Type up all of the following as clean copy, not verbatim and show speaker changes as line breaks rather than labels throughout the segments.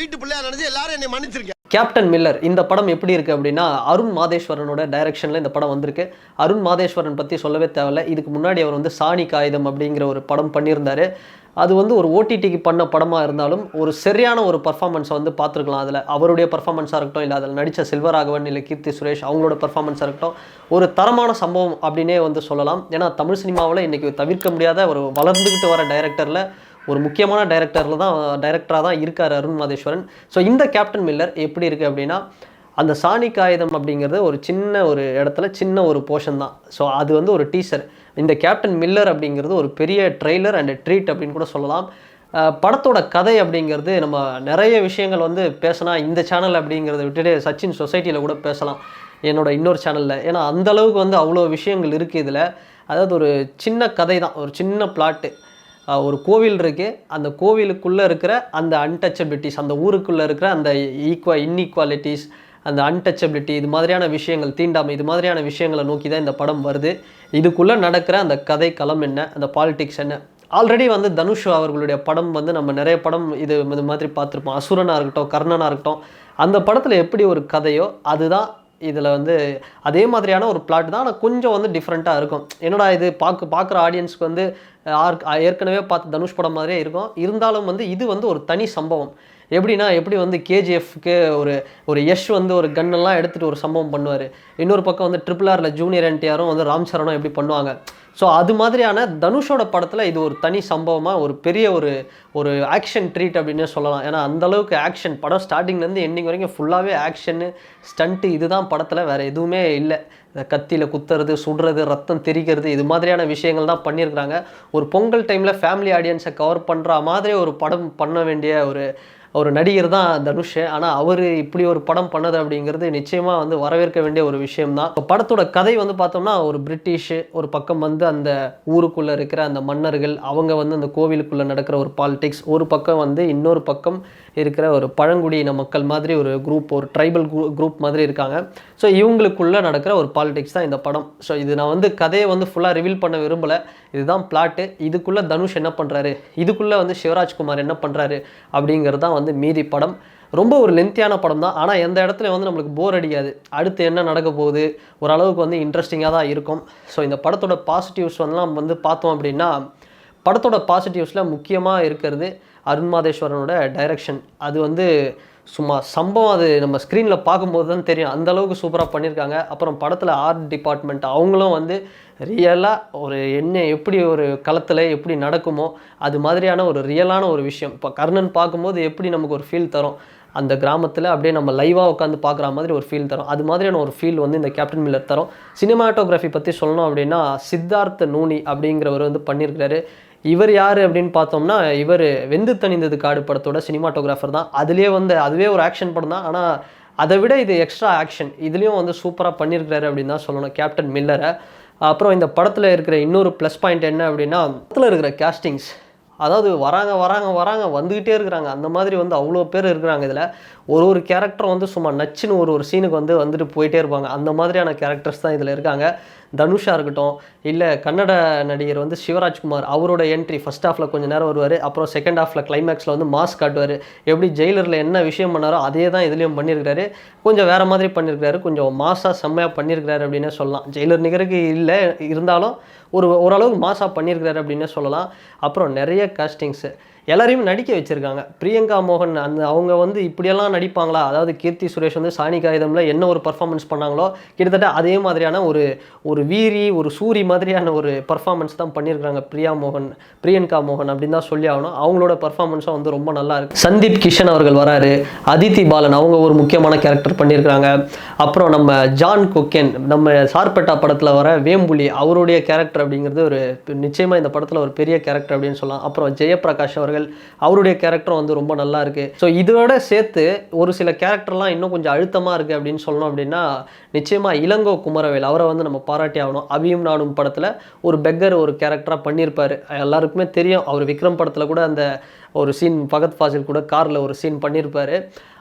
வீட்டு பிள்ளையா நினைச்சு எல்லாரும் என்னை மன்னிச்சிருக்கேன்.
கேப்டன் மில்லர் இந்த படம் எப்படி இருக்குது அப்படின்னா, அருண் மாதேஸ்வரனோட டைரக்ஷனில் இந்த படம் வந்திருக்கு. அருண் மாதேஸ்வரன் பற்றி சொல்லவே தேவையில்ல. இதுக்கு முன்னாடி அவர் வந்து சாணி காகிதம் அப்படிங்கிற ஒரு படம் பண்ணியிருந்தார். அது வந்து ஒரு ஓடிடிக்கு பண்ண படமாக இருந்தாலும் ஒரு சரியான ஒரு பர்ஃபார்மன்ஸை வந்து பார்த்துருக்கலாம். அதில் அவருடைய பர்ஃபார்மன்ஸாக இருக்கட்டும், இல்லை அதில் நடித்த செல்வராகவன் இல்லை கீர்த்தி சுரேஷ் அவங்களோட பர்ஃபார்மன்ஸாக இருக்கட்டும், ஒரு தரமான சம்பவம் அப்படின்னே வந்து சொல்லலாம். ஏன்னா தமிழ் சினிமாவில் இன்றைக்கி தவிர்க்க முடியாத ஒரு வளர்ந்துக்கிட்டு வர டைரக்டரில் ஒரு முக்கியமான டைரக்டராக தான் இருக்கார் அருண் மாதேஸ்வரன். ஸோ இந்த கேப்டன் மில்லர் எப்படி இருக்குது அப்படின்னா, அந்த சாணி காகிதம் அப்படிங்கிறது ஒரு சின்ன ஒரு இடத்துல சின்ன ஒரு போர்ஷன் தான். ஸோ அது வந்து ஒரு டீசர். இந்த கேப்டன் மில்லர் அப்படிங்கிறது ஒரு பெரிய ட்ரெய்லர் அண்ட் ட்ரீட் அப்படின்னு கூட சொல்லலாம். படத்தோட கதை அப்படிங்கிறது நம்ம நிறைய விஷயங்கள் வந்து பேசினா இந்த சேனல் அப்படிங்கிறத விட்டுட்டு சச்சின் சொசைட்டியில் கூட பேசலாம், என்னோட இன்னொரு சேனலில். ஏன்னா அந்தளவுக்கு வந்து அவ்வளோ விஷயங்கள் இருக்குது இதில். அதாவது ஒரு சின்ன கதை தான், ஒரு சின்ன பிளாட்டு. ஒரு கோவில் இருக்குது, அந்த கோவிலுக்குள்ளே இருக்கிற அந்த அன்டச்சபிலிட்டிஸ், அந்த ஊருக்குள்ளே இருக்கிற அந்த இன்இக்வாலிட்டிஸ், அந்த அன்டச்சபிலிட்டி, இது மாதிரியான விஷயங்கள், தீண்டாமை, இது மாதிரியான விஷயங்களை நோக்கி தான் இந்த படம் வருது. இதுக்குள்ளே நடக்கிற அந்த கதை களம் என்ன, அந்த பாலிடிக்ஸ் என்ன. ஆல்ரெடி வந்து தனுஷ் அவர்களுடைய படம் வந்து நம்ம நிறைய படம் இது மாதிரி பார்த்துருப்போம். அசுரனாக இருக்கட்டும், கர்ணனாக இருக்கட்டும், அந்த படத்தில் எப்படி ஒரு கதையோ அதுதான் இதில் வந்து அதே மாதிரியான ஒரு பிளாட் தான். ஆனால் கொஞ்சம் வந்து டிஃப்ரெண்ட்டாக இருக்கும். என்னடா இது பார்க்குற ஆடியன்ஸ்க்கு வந்து ஏற்கனவே பார்த்து தனுஷ் படம் மாதிரியே இருக்கும். இருந்தாலும் வந்து இது வந்து ஒரு தனி சம்பவம். எப்படின்னா, எப்படி வந்து கேஜிஎஃப்க்கு ஒரு யஷ் வந்து ஒரு கன்னெல்லாம் எடுத்துகிட்டு ஒரு சம்பவம் பண்ணுவார். இன்னொரு பக்கம் வந்து RRRல ஜூனியர் என்டிஆரும் வந்து ராம் சரணும் எப்படி பண்ணுவாங்க. ஸோ அது மாதிரியான தனுஷோட படத்தில் இது ஒரு தனி சம்பவமாக ஒரு பெரிய ஒரு ஆக்ஷன் ட்ரீட் அப்படின்னே சொல்லலாம். ஏன்னா அந்தளவுக்கு ஆக்ஷன் படம் ஸ்டார்டிங்லேருந்து எண்டிங் வரைக்கும் ஃபுல்லாகவே ஆக்ஷனு, ஸ்டண்ட்டு, இதுதான் படத்தில், வேறு எதுவுமே இல்லை. கத்தியில் குத்துறது, சுடுறது, ரத்தம் தெரிக்கிறது, இது மாதிரியான விஷயங்கள் தான் பண்ணியிருக்கிறாங்க. ஒரு பொங்கல் டைமில் ஃபேமிலி ஆடியன்ஸை கவர் பண்ணுற மாதிரி ஒரு படம் பண்ண வேண்டிய ஒரு நடிகர் தான் தனுஷ். ஆனால் அவர் இப்படி ஒரு படம் பண்ணது அப்படிங்கிறது நிச்சயமாக வந்து வரவேற்க வேண்டிய ஒரு விஷயம்தான். இப்போ படத்தோட கதை வந்து பார்த்தோம்னா, ஒரு பிரிட்டிஷு ஒரு பக்கம் வந்து அந்த ஊருக்குள்ளே இருக்கிற அந்த மன்னர்கள், அவங்க வந்து அந்த கோவிலுக்குள்ளே நடக்கிற ஒரு பாலிடிக்ஸ், ஒரு பக்கம் வந்து இன்னொரு பக்கம் இருக்கிற ஒரு பழங்குடியின மக்கள் மாதிரி ஒரு குரூப், ஒரு ட்ரைபல் குரூப் மாதிரி இருக்காங்க. ஸோ இவங்களுக்குள்ளே நடக்கிற ஒரு பாலிடிக்ஸ் தான் இந்த படம். ஸோ இது நான் வந்து கதையை வந்து ஃபுல்லாக ரிவீல் பண்ண விரும்பலை. இதுதான் பிளாட்டு. இதுக்குள்ளே தனுஷ் என்ன பண்ணுறாரு, இதுக்குள்ளே வந்து சிவராஜ்குமார் என்ன பண்ணுறாரு அப்படிங்கிறது தான் வந்து மீதி படம். ரொம்ப ஒரு லென்த்தியான படம் தான். ஆனால் எந்த இடத்துல வந்து நம்மளுக்கு போர் அடிக்காது. அடுத்து என்ன நடக்க போகுது, ஓரளவுக்கு வந்து இன்ட்ரெஸ்டிங்காக தான் இருக்கும். ஸோ இந்த படத்தோட பாசிட்டிவ்ஸ் வந்து பார்த்தோம் அப்படின்னா, படத்தோட பாசிட்டிவ்ஸில் முக்கியமாக இருக்கிறது அருண் மாதேஸ்வரனோட டைரக்ஷன். அது வந்து சும்மா சம்பவம், அது நம்ம ஸ்க்ரீனில் பார்க்கும்போது தான் தெரியும், அந்தளவுக்கு சூப்பராக பண்ணியிருக்காங்க. அப்புறம் படத்தில் ஆர்ட் டிபார்ட்மெண்ட் அவங்களும் வந்து ரியலாக ஒரு எப்படி ஒரு களத்தில் எப்படி நடக்குமோ அது மாதிரியான ஒரு ரியலான ஒரு விஷயம். இப்போ கர்ணன் பார்க்கும்போது எப்படி நமக்கு ஒரு ஃபீல் தரும், அந்த கிராமத்தில் அப்படியே நம்ம லைவாக உட்காந்து பார்க்குற மாதிரி ஒரு ஃபீல் தரும். அது மாதிரியான ஒரு ஃபீல் வந்து இந்த கேப்டன் மில்லர் தரும். சினிமாட்டோகிராஃபி பற்றி சொல்லணும் அப்படின்னா, சித்தார்த் நூனி அப்படிங்கிறவர் வந்து பண்ணியிருக்கிறாரு. இவர் யார் அப்படின்னு பார்த்தோம்னா, இவர் வெந்து தணிந்தது காடு படத்தோட சினிமாட்டோகிராஃபர் தான். அதுவே ஒரு ஆக்ஷன் படம் தான். ஆனால் அதை விட இது எக்ஸ்ட்ரா ஆக்ஷன். இதுலேயும் வந்து சூப்பராக பண்ணியிருக்கிறாரு அப்படின்னு தான் சொல்லணும் கேப்டன் மில்லரை. அப்புறம் இந்த படத்தில் இருக்கிற இன்னொரு ப்ளஸ் பாயிண்ட் என்ன அப்படின்னா, படத்தில் இருக்கிற கேஸ்டிங்ஸ். அதாவது வராங்க வந்துக்கிட்டே இருக்கிறாங்க. அந்த மாதிரி வந்து அவ்வளோ பேர் இருக்கிறாங்க இதில். ஒரு கேரக்டரும் வந்து சும்மா நச்சுன்னு ஒரு சீனுக்கு வந்துட்டு போயிட்டே இருப்பாங்க. அந்த மாதிரியான கேரக்டர்ஸ் தான் இதில் இருக்காங்க. தனுஷாக இருக்கட்டும், இல்லை கன்னட நடிகர் வந்து சிவராஜ்குமார், அவரோட என்ட்ரி ஃபஸ்ட் ஹாஃபில் கொஞ்சம் நேரம் வருவார். அப்புறம் செகண்ட் ஹாஃபில் கிளைமேக்ஸில் வந்து மாஸ் காட்டுவார். எப்படி ஜெயிலரில் என்ன விஷயம் பண்ணாரோ அதே தான் இதுலேயும் பண்ணியிருக்கிறாரு. கொஞ்சம் வேறு மாதிரி பண்ணியிருக்கிறாரு, கொஞ்சம் மாஸாக செம்மையாக பண்ணியிருக்கிறாரு அப்படின்னே சொல்லலாம். ஜெயிலர் நிகருக்கு இல்லை, இருந்தாலும் ஓரளவுக்கு மாஸாக பண்ணியிருக்கிறாரு அப்படின்னே சொல்லலாம். அப்புறம் நிறைய காஸ்டிங்ஸு எல்லாரையும் நடிக்க வச்சுருக்காங்க. பிரியங்கா மோகன் அவங்க வந்து இப்படியெல்லாம் நடிப்பாங்களா, அதாவது கீர்த்தி சுரேஷ் வந்து சாணி காகிதமில் என்ன ஒரு பர்ஃபார்மன்ஸ் பண்ணாங்களோ கிட்டத்தட்ட அதே மாதிரியான ஒரு வீரி, ஒரு சூரி மாதிரியான ஒரு பர்ஃபார்மன்ஸ் தான் பண்ணியிருக்கிறாங்க பிரியங்கா மோகன் அப்படின்னு தான் சொல்லி ஆகணும். அவங்களோட பர்ஃபார்மன்ஸும் வந்து ரொம்ப நல்லா இருக்குது. சந்தீப் கிஷன் அவர்கள் வராரு, அதித்தி பாலன் அவங்க ஒரு முக்கியமான கேரக்டர் பண்ணியிருக்கிறாங்க. அப்புறம் நம்ம ஜான் கொக்கேன், நம்ம சார்பேட்டா படத்தில் வர வேம்புலி, அவருடைய கேரக்டர் அப்படிங்கிறது நிச்சயமாக இந்த படத்தில் ஒரு பெரிய கேரக்டர் அப்படின்னு சொல்லலாம். அப்புறம் ஜெயபிரகாஷ் அவருடைய கேரக்டரும் வந்து ரொம்ப நல்லா இருக்கு. ஸோ இதோட சேர்த்து ஒரு சில கேரக்டர்லாம் இன்னும் கொஞ்சம் அழுத்தமாக இருக்குது அப்படின்னு சொல்லணும் அப்படின்னா, நிச்சயமாக இளங்கோ குமரவேல் அவரை வந்து நம்ம பாராட்டி ஆகணும். அபியும் நானும் படத்தில் ஒரு பெக்கர் ஒரு கேரக்டராக பண்ணியிருப்பார். எல்லாருக்குமே தெரியும். அவர் விக்ரம் படத்தில் கூட அந்த ஒரு சீன், ஃபகத் ஃபாசில் கூட காரில் ஒரு சீன் பண்ணியிருப்பார்.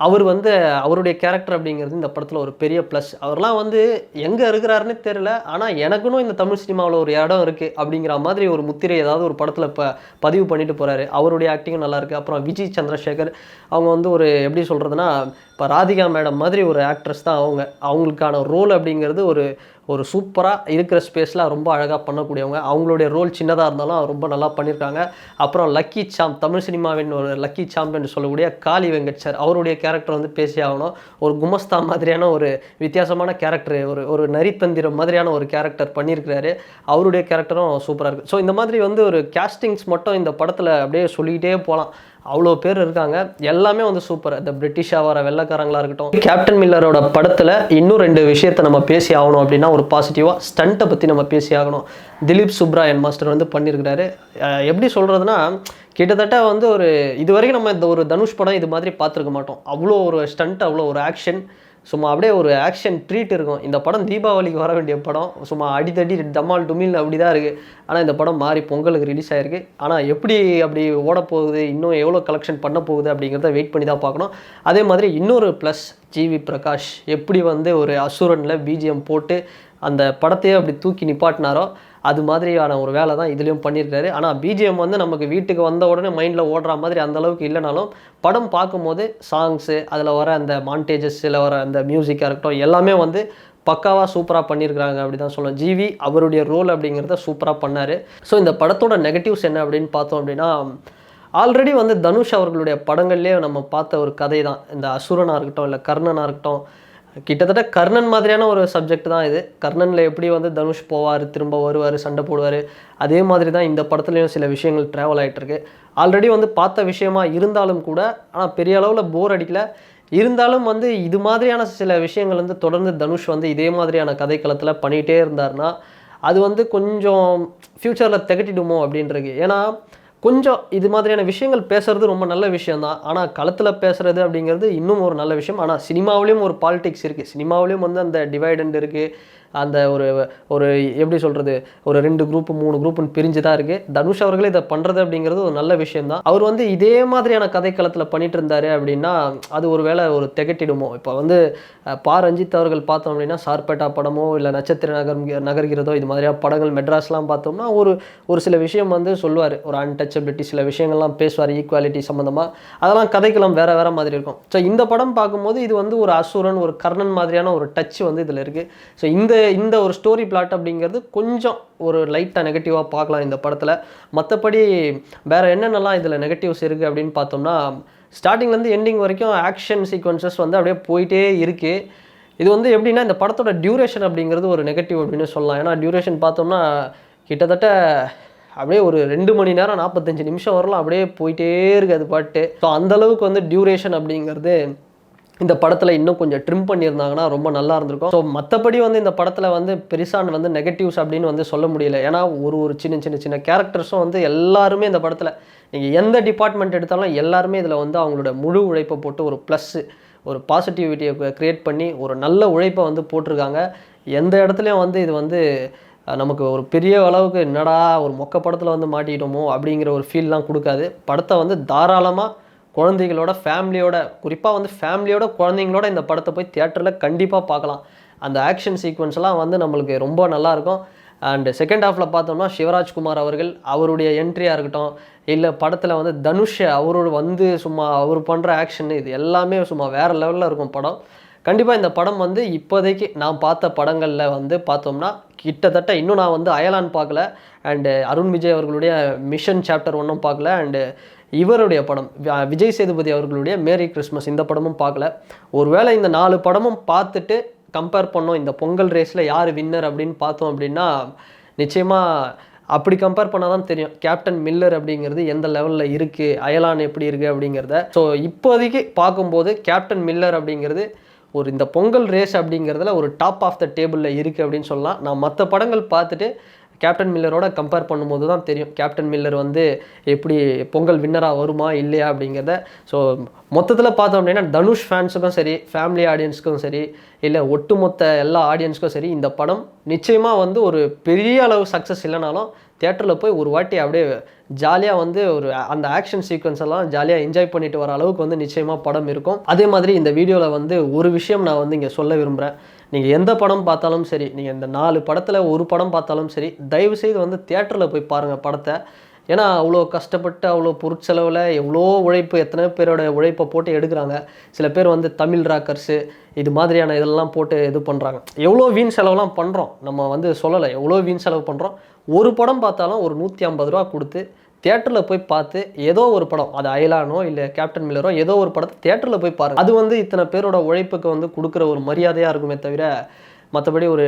அவர் வந்து அவருடைய கேரக்டர் அப்படிங்கிறது இந்த படத்தில் ஒரு பெரிய ப்ளஸ். அவர்லாம் வந்து எங்கே இருக்கிறாருன்னு தெரியல, ஆனால் எனக்குன்னு இந்த தமிழ் சினிமாவில் ஒரு இடம் இருக்குது அப்படிங்கிற மாதிரி ஒரு முத்திரை ஏதாவது ஒரு படத்தில் பதிவு பண்ணிட்டு போகிறாரு. அவருடைய ஆக்டிங்கும் நல்லாயிருக்கு. அப்புறம் விஜய் சந்திரசேகர் அவங்க வந்து ஒரு எப்படி சொல்கிறதுனா, இப்போ ராதிகா மேடம் மாதிரி ஒரு ஆக்ட்ரஸ் தான் அவங்க. அவங்களுக்கான ரோல் அப்படிங்கிறது ஒரு சூப்பராக இருக்கிற ஸ்பேஸில் ரொம்ப அழகாக பண்ணக்கூடியவங்க. அவங்களுடைய ரோல் சின்னதாக இருந்தாலும் ரொம்ப நல்லா பண்ணியிருக்காங்க. அப்புறம் லக்கி சாம், தமிழ் சினிமாவின் ஒரு லக்கி சாம் என்று சொல்லக்கூடிய காளி வெங்கட் சார், அவருடைய கேரக்டர் வந்து பேசி ஆகணும். ஒரு குமஸ்தா மாதிரியான ஒரு வித்தியாசமான கேரக்டர், ஒரு நரித்தந்திரம் மாதிரியான ஒரு கேரக்டர் பண்ணியிருக்கிறாரு. அவருடைய கேரக்டரும் சூப்பராக இருக்குது. ஸோ இந்த மாதிரி வந்து ஒரு கேஸ்டிங்ஸ் மட்டும் இந்த படத்தில் அப்படியே சொல்லிக்கிட்டே போகலாம். அவ்வளோ பேர் இருக்காங்க, எல்லாமே வந்து சூப்பர். இந்த பிரிட்டிஷாக வர வெள்ளைக்காரங்களாக இருக்கட்டும். கேப்டன் மில்லரோட படத்தில் இன்னும் 2 விஷயத்தை நம்ம பேசி ஆகணும் அப்படின்னா, ஒரு பாசிட்டிவாக ஸ்டண்ட்டை பற்றி நம்ம பேசி ஆகணும். திலீப் சுப்ராயன் மாஸ்டர் வந்து பண்ணியிருக்கிறாரு. எப்படி சொல்கிறதுனா, கிட்டத்தட்ட வந்து இது வரைக்கும் நம்ம இந்த ஒரு தனுஷ் படம் இது மாதிரி பார்த்துருக்க மாட்டோம். அவ்வளோ ஒரு ஸ்டண்ட், அவ்வளோ ஒரு ஆக்ஷன், சும்மா அப்படியே ஒரு ஆக்ஷன் ட்ரீட் இருக்கும். இந்த படம் தீபாவளிக்கு வர வேண்டிய படம், சும்மா அடித்தடி தமால் டுமில் அப்படி தான் இருக்குது. ஆனால் இந்த படம் மாறி பொங்கலுக்கு ரிலீஸ் ஆகிருக்கு. ஆனால் எப்படி அப்படி ஓடப்போகுது, இன்னும் எவ்வளோ கலெக்ஷன் பண்ண போகுது அப்படிங்கிறத வெயிட் பண்ணி தான் பார்க்கணும். அதே மாதிரி இன்னொரு ப்ளஸ், ஜிவி பிரகாஷ் எப்படி வந்து ஒரு அசுரனில் பிஜிஎம் போட்டு அந்த படத்தையே அப்படி தூக்கி நிப்பாட்டினாரோ, அது மாதிரியான ஒரு வேலை தான் இதுலேயும் பண்ணியிருக்காரு. ஆனால் பிஜிஎம் வந்து நமக்கு வீட்டுக்கு வந்த உடனே மைண்டில் ஓடுற மாதிரி அந்தளவுக்கு இல்லைனாலும், படம் பார்க்கும்போது சாங்ஸு, அதில் வர அந்த மாண்டேஜஸில் வர அந்த மியூசிக்காக இருக்கட்டும், எல்லாமே வந்து பக்காவாக சூப்பராக பண்ணியிருக்கிறாங்க அப்படி தான் சொல்லணும். ஜிவி அவருடைய ரோல் அப்படிங்கிறத சூப்பராக பண்ணார். ஸோ இந்த படத்தோட நெகட்டிவ்ஸ் என்ன அப்படின்னு பார்த்தோம் அப்படின்னா, ஆல்ரெடி வந்து தனுஷ் அவர்களுடைய படங்கள்லேயே நம்ம பார்த்த ஒரு கதை தான் இந்த அசுரனாக இருக்கட்டும், இல்லை கர்ணனாக இருக்கட்டும். கிட்டத்தட்ட கர்ணன் மாதிரியான ஒரு சப்ஜெக்ட் தான் இது. கர்ணனில் எப்படி வந்து தனுஷ் போவார், திரும்ப வருவார், சண்டை போடுவார், அதே மாதிரி தான் இந்த படத்துலையும் சில விஷயங்கள் ட்ராவல் ஆகிட்டுருக்கு. ஆல்ரெடி வந்து பார்த்த விஷயமா இருந்தாலும் கூட, ஆனால் பெரிய அளவில் போர் அடிக்கல. இருந்தாலும் வந்து இது மாதிரியான சில விஷயங்கள் வந்து தொடர்ந்து தனுஷ் வந்து இதே மாதிரியான கதைக்களத்தில் பண்ணிகிட்டே இருந்தார்னா, அது வந்து கொஞ்சம் ஃப்யூச்சரில் திகட்டிடுமோ அப்படின்றது. ஏன்னா கொஞ்சம் இது மாதிரியான விஷயங்கள் பேசுகிறது ரொம்ப நல்ல விஷயந்தான். ஆனால் களத்தில் பேசுகிறது அப்படிங்கிறது இன்னும் ஒரு நல்ல விஷயம். ஆனால் சினிமாவிலையும் ஒரு பாலிடிக்ஸ் இருக்குது. சினிமாவிலையும் வந்து அந்த டிவைடண்ட் இருக்குது. அந்த ஒரு எப்படி சொல்கிறது, ஒரு 2 குரூப் 3 குரூப்னு பிரிஞ்சு தான் இருக்குது. தனுஷ் அவர்களே இதை பண்ணுறது அப்படிங்கிறது ஒரு நல்ல விஷயந்தான். அவர் வந்து இதே மாதிரியான கதைக்களத்தில் பண்ணிட்டு இருந்தார் அப்படின்னா, அது ஒரு வேளை ஒரு திகட்டிடுமோ. இப்போ வந்து ரஞ்சித் அவர்கள் பார்த்தோம் அப்படின்னா, சார்பேட்டா படமோ இல்லை நட்சத்திர நகர்கிறதோ இது மாதிரியான படங்கள் மெட்ராஸ்லாம் பார்த்தோம்னா ஒரு சில விஷயம் வந்து சொல்லுவார். ஒரு அன்டச்சபிலிட்டி சில விஷயங்கள்லாம் பேசுவார், ஈக்குவாலிட்டி சம்மந்தமாக. அதெல்லாம் கதைக்களம் வேறு மாதிரி இருக்கும். ஸோ இந்த படம் பார்க்கும்போது இது வந்து ஒரு அசுரன், ஒரு கர்ணன் மாதிரியான ஒரு டச் வந்து இதில் இருக்குது. ஸோ இந்த ஒரு ஸ்டோரி பிளாட் அப்படிங்கிறது கொஞ்சம் ஒரு லைட்டாக நெகட்டிவாக பார்க்கலாம் இந்த படத்தில். மற்றபடி வேறு என்னென்னலாம் இதில் நெகட்டிவ்ஸ் இருக்குது அப்படின்னு பார்த்தோம்னா, ஸ்டார்டிங்லேருந்து எண்டிங் வரைக்கும் ஆக்ஷன் சீக்வன்சஸ் வந்து அப்படியே போயிட்டே இருக்குது. இது வந்து எப்படின்னா, இந்த படத்தோட டியூரேஷன் அப்படிங்கிறது ஒரு நெகட்டிவ் அப்படின்னு சொல்லலாம். ஏன்னா டியூரேஷன் பார்த்தோம்னா கிட்டத்தட்ட அப்படியே ஒரு 2 மணி நேரம் 45 நிமிஷம் வரலாம் அப்படியே போயிட்டே இருக்குது அது பாட்டு. ஸோ அந்தளவுக்கு வந்து டியூரேஷன் அப்படிங்கிறது இந்த படத்தில் இன்னும் கொஞ்சம் ட்ரிம் பண்ணியிருந்தாங்கன்னா ரொம்ப நல்லா இருந்திருக்கும். ஸோ மற்றபடி வந்து இந்த படத்தில் வந்து பெருசான வந்து நெகட்டிவ்ஸ் அப்படின்னு வந்து சொல்ல முடியல. ஏன்னா ஒரு சின்ன கேரக்டர்ஸும் வந்து எல்லாருமே இந்த படத்தில் நீங்கள் எந்த டிபார்ட்மெண்ட் எடுத்தாலும் எல்லாருமே இதில் வந்து அவங்களோட முழு உழைப்பை போட்டு ஒரு ப்ளஸ்ஸு, ஒரு பாசிட்டிவிட்டியை க்ரியேட் பண்ணி ஒரு நல்ல உழைப்பை வந்து போட்டிருக்காங்க. எந்த இடத்துலையும் வந்து இது வந்து நமக்கு ஒரு பெரிய அளவுக்கு என்னடா ஒரு மொக்க படத்தில் வந்து மாட்டிக்கிட்டோமோ அப்படிங்கிற ஒரு ஃபீல்லாம் கொடுக்காது. படத்தை வந்து தாராளமாக குழந்தைகளோட ஃபேமிலியோட, குறிப்பாக வந்து ஃபேமிலியோட குழந்தைங்களோட இந்த படத்தை போய் தியேட்டரில் கண்டிப்பாக பார்க்கலாம். அந்த ஆக்ஷன் சீக்வன்ஸ்லாம் வந்து நம்மளுக்கு ரொம்ப நல்லாயிருக்கும். அண்டு செகண்ட் ஹாஃபில் பார்த்தோம்னா சிவராஜ்குமார் அவர்கள் அவருடைய என்ட்ரியாக இருக்கட்டும், இல்லை படத்தில் வந்து தனுஷ் அவரோட வந்து சும்மா அவர் பண்ணுற ஆக்ஷன், இது எல்லாமே சும்மா வேறு லெவலில் இருக்கும் படம். கண்டிப்பாக இந்த படம் வந்து இப்போதைக்கு நான் பார்த்த படங்களில் வந்து பார்த்தோம்னா கிட்டத்தட்ட இன்னும் நான் வந்து அயலான் பார்க்கல, அண்டு அருண் விஜய் அவர்களுடைய மிஷன் சாப்டர் 1 பார்க்கல, அண்டு இவருடைய படம் விஜய் சேதுபதி அவர்களுடைய மேரி கிறிஸ்மஸ் இந்த படமும் பார்க்கல. ஒருவேளை இந்த 4 படமும் பார்த்துட்டு கம்பேர் பண்ணோம், இந்த பொங்கல் ரேஸில் யார் வின்னர் அப்படின்னு பார்த்தோம் அப்படின்னா, நிச்சயமாக அப்படி கம்பேர் பண்ணால் தான் தெரியும் கேப்டன் மில்லர் அப்படிங்கிறது எந்த லெவலில் இருக்குது, அயலான் எப்படி இருக்குது அப்படிங்கிறத. ஸோ இப்போதைக்கு பார்க்கும்போது கேப்டன் மில்லர் அப்படிங்கிறது இந்த பொங்கல் ரேஸ் அப்படிங்கிறதுல ஒரு டாப் ஆஃப் த டேபிளில் இருக்குது அப்படின்னு சொல்லலாம். நான் மற்ற படங்கள் பார்த்துட்டு கேப்டன் மில்லரோட கம்பேர் பண்ணும்போது தான் தெரியும் கேப்டன் மில்லர் வந்து எப்படி பொங்கல் வின்னராக வருமா இல்லையா அப்படிங்கிறத. ஸோ மொத்தத்தில் பார்த்தோம் அப்படின்னா தனுஷ் ஃபேன்ஸுக்கும் சரி, ஃபேமிலி ஆடியன்ஸுக்கும் சரி, இல்லை ஒட்டுமொத்த எல்லா ஆடியன்ஸுக்கும் சரி, இந்த படம் நிச்சயமாக வந்து ஒரு பெரிய அளவு சக்ஸஸ் இல்லைனாலும் தியேட்டரில் போய் ஒரு வாட்டி அப்படியே ஜாலியாக வந்து ஒரு அந்த ஆக்ஷன் சீக்வன்ஸ் எல்லாம் ஜாலியாக என்ஜாய் பண்ணிட்டு வர அளவுக்கு வந்து நிச்சயமாக படம் இருக்கும். அதே மாதிரி இந்த வீடியோவில் வந்து ஒரு விஷயம் நான் வந்து இங்கே சொல்ல விரும்புகிறேன். நீங்கள் எந்த படம் பார்த்தாலும் சரி, நீங்கள் இந்த 4 படத்தில் ஒரு படம் பார்த்தாலும் சரி, தயவுசெய்து வந்து தியேட்டரில் போய் பாருங்கள் படத்தை. ஏன்னா அவ்வளோ கஷ்டப்பட்டு அவ்வளோ பொருட்செலவில் எவ்வளோ உழைப்பு, எத்தனை பேரோட உழைப்பை போட்டு எடுக்கிறாங்க. சில பேர் வந்து தமிழ் ராக்கர்ஸு இது மாதிரியான இதெல்லாம் போட்டு இது பண்ணுறாங்க. எவ்வளோ வீண் செலவுலாம் பண்ணுறோம், நம்ம வந்து சொல்லலை, எவ்வளோ வீண் செலவு பண்ணுறோம். ஒரு படம் பார்த்தாலும் ஒரு 150 ரூபா கொடுத்து தியேட்டரில் போய் பார்த்து ஏதோ ஒரு படம், அது அயலானோ இல்லை கேப்டன் மில்லரோ ஏதோ ஒரு படத்தை தியேட்டரில் போய் பாருங்கள். அது வந்து இத்தனை பேரோட உழைப்புக்கு வந்து கொடுக்குற ஒரு மரியாதையாக இருக்குமே தவிர மற்றபடி ஒரு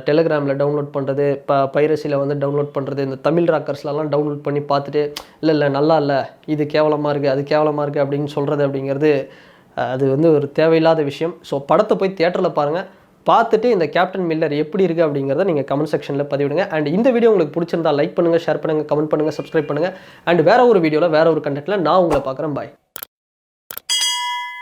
டெலிகிராமில் டவுன்லோட் பண்ணுறது, பைரசியில் வந்து டவுன்லோட் பண்ணுறது, இந்த தமிழ் ராக்கர்ஸ்லாம் டவுன்லோட் பண்ணி பார்த்துட்டு இல்லை நல்லா இல்லை, இது கேவலமாக இருக்குது, அது கேவலமாக இருக்குது அப்படின்னு சொல்கிறது அப்படிங்கிறது அது வந்து ஒரு தேவையில்லாத விஷயம். ஸோ படத்தை போய் தியேட்டரில் பாருங்கள். பார்த்துட்டு இந்த கேப்டன் மில்லர் எப்படி இருக்குது அப்படிங்கிறத நீங்கள் கமெண்ட் செக்ஷனில் பதிவிடுங்க. அண்ட் இந்த வீடியோ உங்களுக்கு பிடிச்சிருந்தா லைக் பண்ணுங்கள், ஷேர் பண்ணுங்கள், கமெண்ட் பண்ணுங்கள், சப்ஸ்கிரைப் பண்ணுங்கள். அண்ட் வேறு ஒரு வீடியோவில் வேறு ஒரு கண்டென்ட்டில் நான் உங்களை பார்க்குறேன். பாய்.